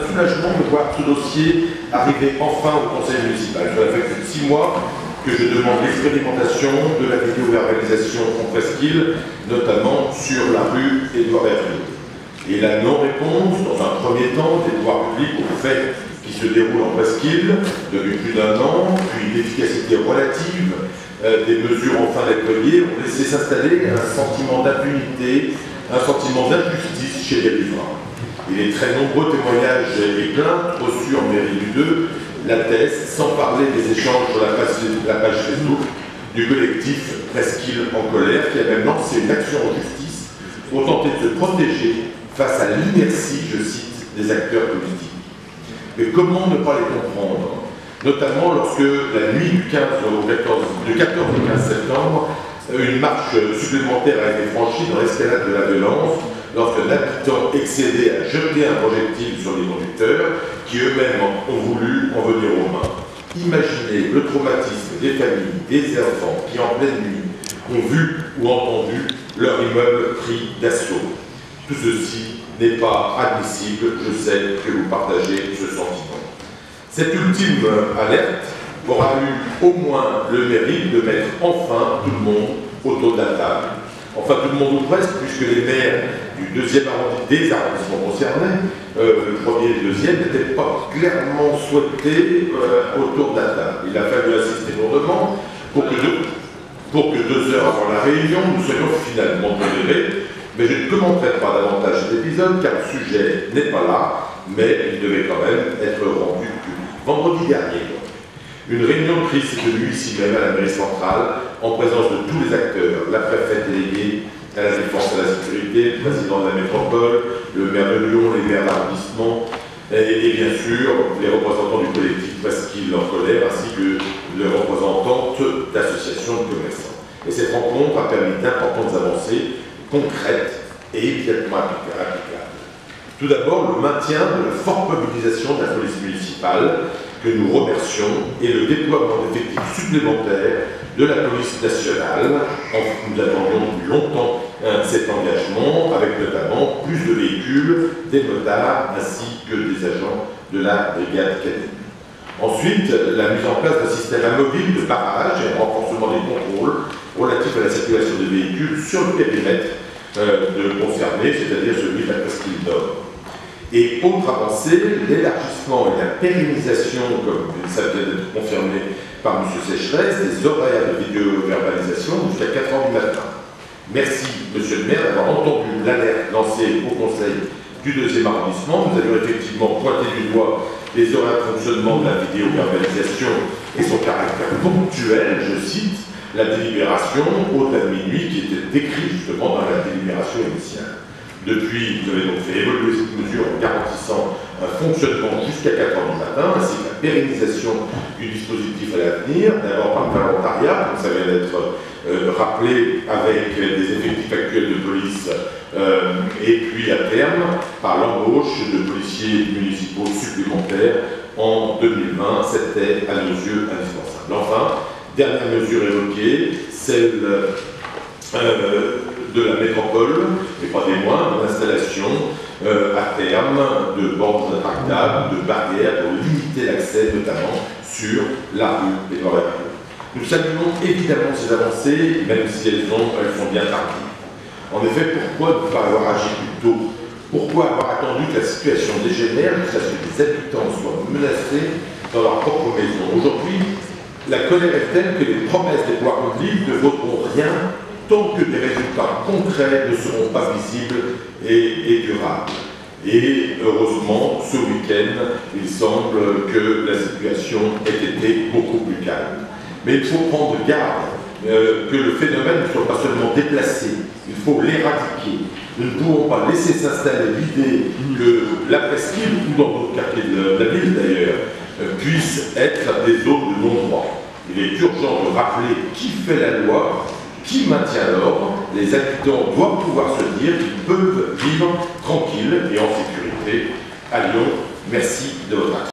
Soulagement de voir ce dossier arriver enfin au conseil municipal. Cela fait plus de 6 mois que je demande l'expérimentation de la vidéo-verbalisation en presqu'île, notamment sur la rue Édouard Hervieux. Et la non-réponse, dans un premier temps, des pouvoirs publics aux faits qui se déroulent en presqu'île depuis plus d'1 an, puis l'efficacité relative des mesures enfin déployées ont laissé s'installer un sentiment d'impunité, un sentiment d'injustice chez les riverains. Et les très nombreux témoignages et plaintes reçus en mairie du 2 l'attestent, sans parler des échanges sur la page Facebook du collectif Presqu'île en colère, qui a même lancé une action en justice pour tenter de se protéger face à l'inertie, je cite, des acteurs politiques. Mais comment ne pas les comprendre? Notamment lorsque la nuit du 14 au 15 septembre, une marche supplémentaire a été franchie dans l'escalade de la violence, lorsqu'un habitant excédé a jeté un projectile sur les conducteurs qui eux-mêmes ont voulu en venir aux mains. Imaginez le traumatisme des familles, des enfants qui en pleine nuit ont vu ou entendu leur immeuble pris d'assaut. Tout ceci n'est pas admissible, je sais que vous partagez ce sentiment. Cette ultime alerte aura eu au moins le mérite de mettre enfin tout le monde autour de la table. Enfin, tout le monde ou presque, puisque les maires des arrondissements concernés, le premier et le deuxième, n'étaient pas clairement souhaités autour de la table. Il a fallu assister lourdement pour que 2 heures avant la réunion, nous soyons finalement tolérés. Mais je ne commenterai pas davantage cet épisode, car le sujet n'est pas là, mais il devait quand même être rendu public. Vendredi dernier, une réunion de crise s'est tenue ici même à la mairie centrale, en présence de tous les acteurs, la préfète déléguée à la défense et à la sécurité, le président de la métropole, le maire de Lyon, les maires d'arrondissement, et bien sûr les représentants du collectif Presqu'île en colère, ainsi que les représentantes d'associations de commerçants. Et cette rencontre a permis d'importantes avancées concrètes et immédiatement applicables. Tout d'abord, le maintien de la forte mobilisation de la police municipale, que nous remercions, et le déploiement d'effectifs supplémentaires de la police nationale. Nous attendions depuis longtemps cet engagement, avec notamment plus de véhicules, des motards, ainsi que des agents de la brigade cadet. Ensuite, la mise en place d'un système amovible de barrage et un renforcement des contrôles relatifs à la circulation des véhicules sur le périmètre concerné, c'est-à-dire celui de la Presqu'île Nord. Et autre avancée, l'élargissement et la pérennisation, comme ça vient d'être confirmé par M. Sécheresse, des horaires de vidéo-verbalisation jusqu'à 4 h du matin. Merci, Monsieur le maire, d'avoir entendu l'alerte lancée au conseil du 2e arrondissement. Nous avions effectivement pointé du doigt les horaires de fonctionnement de la vidéo-verbalisation et son caractère ponctuel, je cite, la délibération au-delà de minuit qui était décrit justement dans la délibération initiale. Depuis, vous avez donc fait évoluer cette mesure en garantissant un fonctionnement jusqu'à 4 h du matin, ainsi que la pérennisation du dispositif à l'avenir, d'abord par le volontariat, comme ça vient d'être rappelé, avec des effectifs actuels de police, et puis à terme, par l'embauche de policiers municipaux supplémentaires en 2020, c'était à nos yeux indispensable. Enfin, dernière mesure évoquée, celle de la métropole, et pas des moindres, l'installation à terme de bornes intractables, de barrières pour limiter l'accès, notamment sur la rue Édouard Hervieux. Nous saluons évidemment ces avancées, même si elles sont bien tardives. En effet, pourquoi ne pas avoir agi plus tôt? Pourquoi avoir attendu que la situation dégénère jusqu'à ce que les habitants soient menacés dans leur propre maison? Aujourd'hui, la colère est telle que les promesses des pouvoirs publics ne vaudront rien tant que des résultats concrets ne seront pas visibles et durables. Et heureusement, ce week-end, il semble que la situation ait été beaucoup plus calme. Mais il faut prendre garde que le phénomène ne soit pas seulement déplacé, il faut l'éradiquer. Nous ne pouvons pas laisser s'installer l'idée que la Presqu'île, ou dans d'autres quartiers de la ville d'ailleurs, puisse être des zones de non-droit. Il est urgent de rappeler qui fait la loi, qui maintient l'ordre. Les habitants doivent pouvoir se dire qu'ils peuvent vivre tranquilles et en sécurité à Lyon. Merci de votre attention.